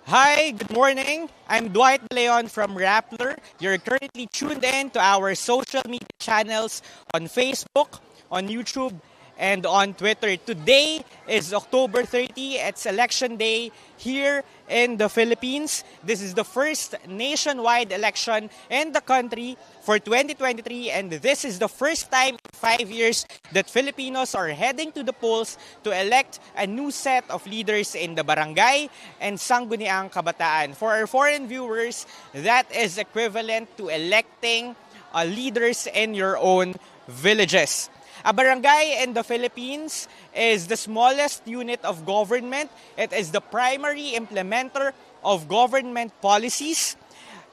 Hi, good morning. I'm Dwight de Leon from Rappler. You're currently tuned in to our social media channels on Facebook, on YouTube, and on Twitter. Today is October 30. It's election day here in the Philippines. This is the first nationwide election in the country for 2023, and this is the first time in 5 years that Filipinos are heading to the polls to elect a new set of leaders in the Barangay and Sangguniang Kabataan. For our foreign viewers, that is equivalent to electing leaders in your own villages. A barangay in the Philippines is the smallest unit of government. It is the primary implementer of government policies.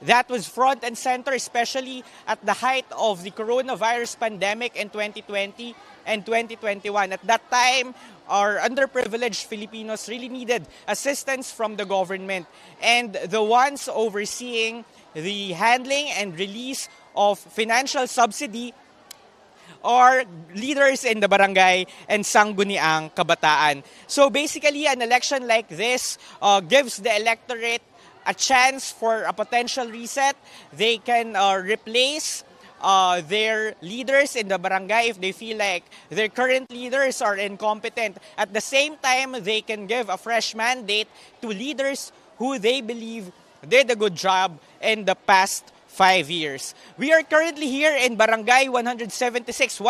That was front and center, especially at the height of the coronavirus pandemic in 2020 and 2021. At that time, our underprivileged Filipinos really needed assistance from the government. And the ones overseeing the handling and release of financial subsidy are leaders in the barangay and Sangguniang Kabataan. So basically, an election like this gives the electorate a chance for a potential reset. They can replace their leaders in the barangay if they feel like their current leaders are incompetent. At the same time, they can give a fresh mandate to leaders who they believe did a good job in the past 5 years. We are currently here in Barangay 176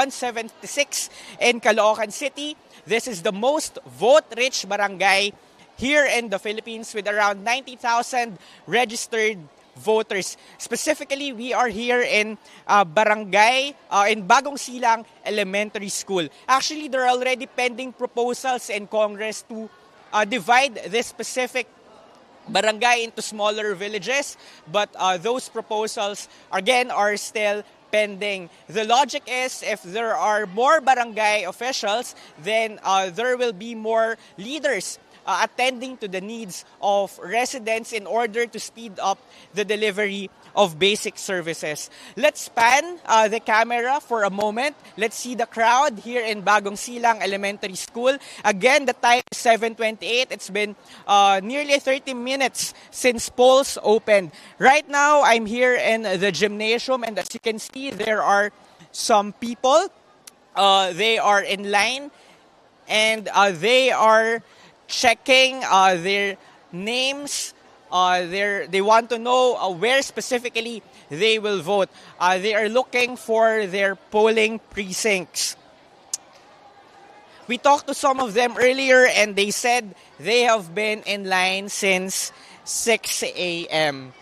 in Caloocan City. This is the most vote-rich barangay here in the Philippines with around 90,000 registered voters. Specifically, we are here in Barangay, in Bagong Silang Elementary School. Actually, there are already pending proposals in Congress to divide this specific barangay into smaller villages, but those proposals, again, are still pending. The logic is if there are more barangay officials, then there will be more leaders attending to the needs of residents in order to speed up the delivery of basic services. Let's pan the camera for a moment. Let's see the crowd here in Bagong Silang Elementary School. Again, the time is 7:28. It's been nearly 30 minutes since polls opened. Right now, I'm here in the gymnasium, and as you can see, there are some people. They are in line, and they are checking their names. They want to know where specifically they will vote. They are looking for their polling precincts. We talked to some of them earlier, and they said they have been in line since 6 a.m.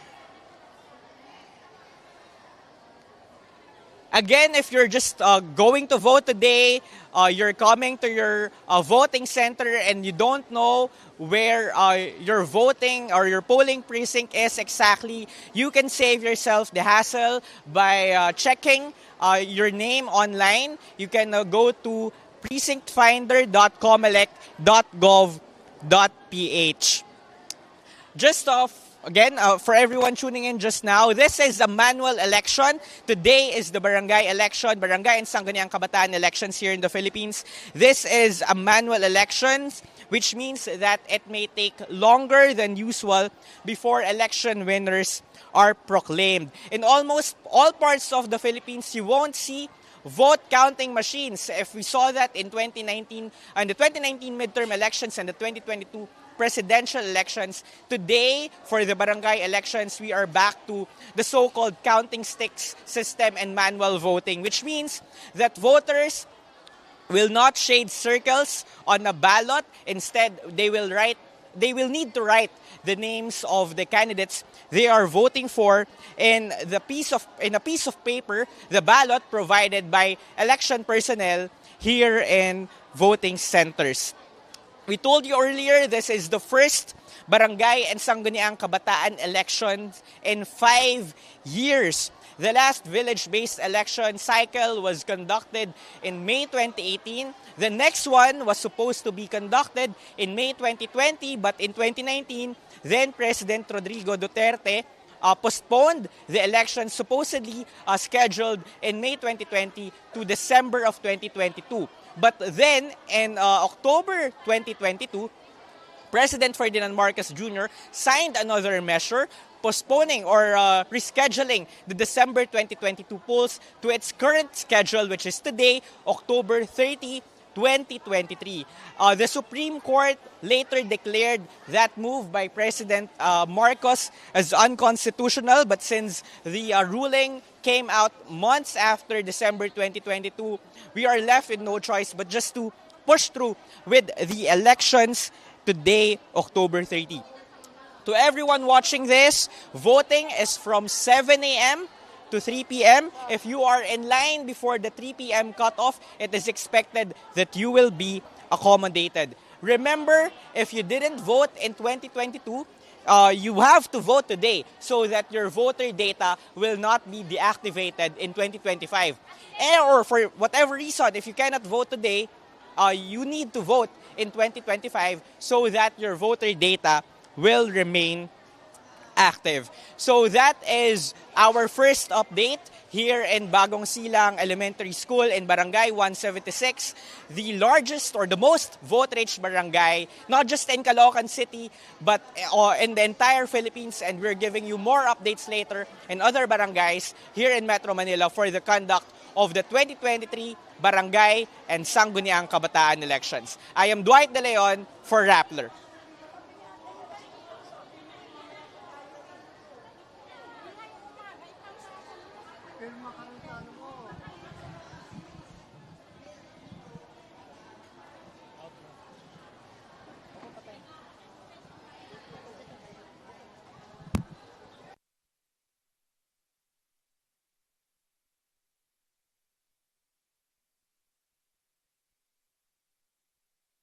Again, if you're just going to vote today, you're coming to your voting center and you don't know where your voting or your polling precinct is exactly, you can save yourself the hassle by checking your name online. You can go to precinctfinder.comelec.gov.ph. Just again, for everyone tuning in just now, this is a manual election. Today is the barangay election, barangay and Sangguniang Kabataan elections here in the Philippines. This is a manual election, which means that it may take longer than usual before election winners are proclaimed. In almost all parts of the Philippines, you won't see vote counting machines. If we saw that in 2019 and the 2019 midterm elections and the 2022 presidential elections, today for the barangay elections, we are back to the so-called counting sticks system and manual voting, which means that voters will not shade circles on a ballot. Instead, they will need to write the names of the candidates they are voting for in a piece of paper, the ballot provided by election personnel here in voting centers. We told you earlier, this is the first Barangay and Sangguniang Kabataan elections in 5 years. The last village-based election cycle was conducted in May 2018. The next one was supposed to be conducted in May 2020, but in 2019, then President Rodrigo Duterte postponed the election supposedly scheduled in May 2020 to December of 2022. But then, in October 2022, President Ferdinand Marcos Jr. signed another measure postponing or rescheduling the December 2022 polls to its current schedule, which is today, October 30, 2023. The Supreme Court later declared that move by President Marcos as unconstitutional, but since the ruling came out months after December 2022, we are left with no choice but just to push through with the elections today, October 30. To everyone watching this, voting is from 7 a.m. to 3 p.m. If you are in line before the 3 p.m. cutoff, it is expected that you will be accommodated. Remember, if you didn't vote in 2022, you have to vote today so that your voter data will not be deactivated in 2025. Or for whatever reason, if you cannot vote today, you need to vote in 2025 so that your voter data will remain active. So that is our first update here in Bagong Silang Elementary School in Barangay 176, the largest or the most vote-rich barangay, not just in Caloocan City, but in the entire Philippines. And we're giving you more updates later in other barangays here in Metro Manila for the conduct of the 2023 Barangay and Sangguniang Kabataan elections. I am Dwight de Leon for Rappler.